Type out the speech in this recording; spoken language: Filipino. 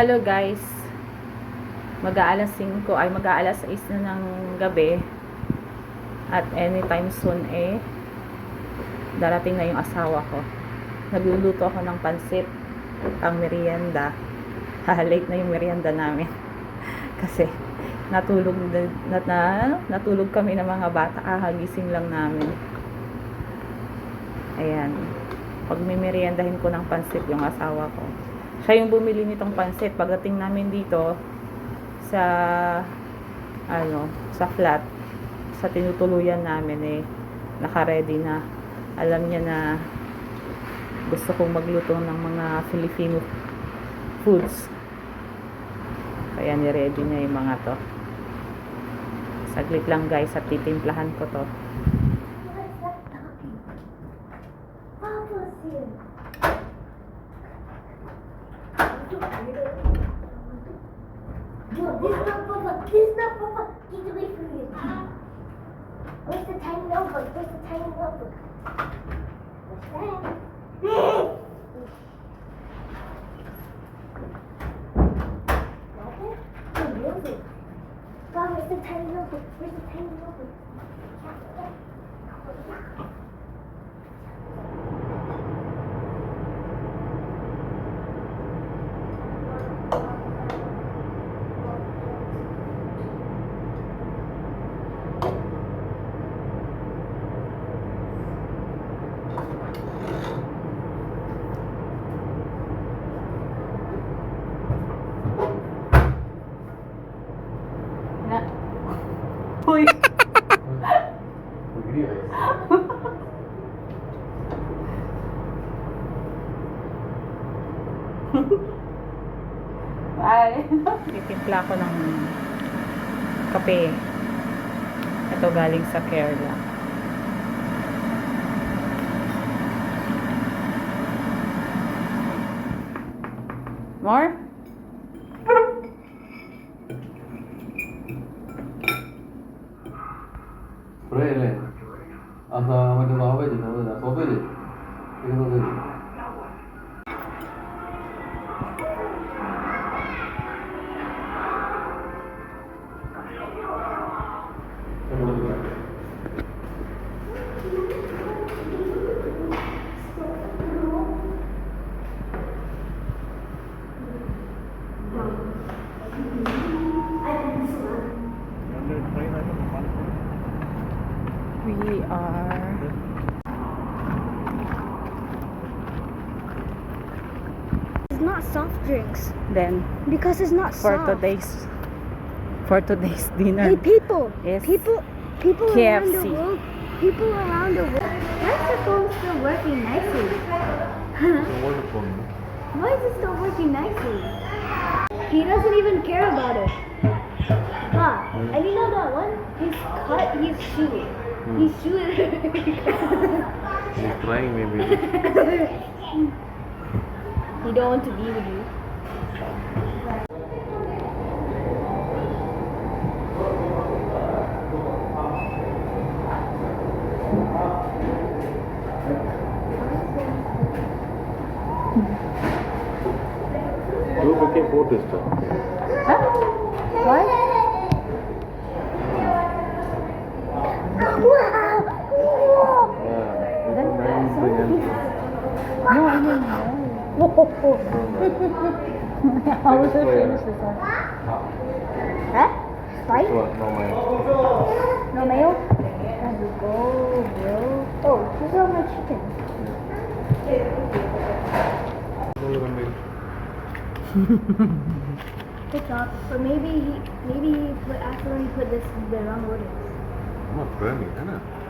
Hello guys, mag-aalas 5 ay mag-aalas 6 na ng gabi at anytime soon darating na yung asawa ko. Nagluluto ako ng pancit pang meryenda. Late na yung meryenda namin kasi natulog kami ng mga bata, kagising lang namin. Ayan, pag may meryendahin ko ng pancit yung asawa ko. Siya yung bumili nitong pancit. Pagdating namin dito sa sa flat, sa tinutuluyan namin naka-ready na. Alam niya na gusto kong magluto ng mga Filipino foods. Kaya ni-ready niya yung mga to. Saglit lang guys at titimplahan ko to. This is not Papa. Get away from me. Where's the tiny notebook? Where's the tiny notebook? What's that? Bob, where's the tiny notebook? Where's the tiny notebook? Uy! Ay, titimpla ko ng kape. Ito galing sa Kerala. More? 그래, 아까 먼저 나와야지, 나와야지, 소배지, 이거 소배지. We are It's not soft drinks. then Because it's not for soft. today's dinner. Hey people. Yes. People around KFC. the world. People around the world. Why is the phone still working nicely? Wonderful. Why is it still working nicely? He doesn't even care about it. And you know that one? He's cut his shoe. His shoe is He's trying maybe. He don't want to be with you. You became protest. Huh? Why? No, I mean no. How was it finish this one? Huh? Right? No mayo. No mayo? There you go, bro. Oh, these are my chicken. Good job. But maybe he accidentally put the wrong order. I'm not craving, है ना?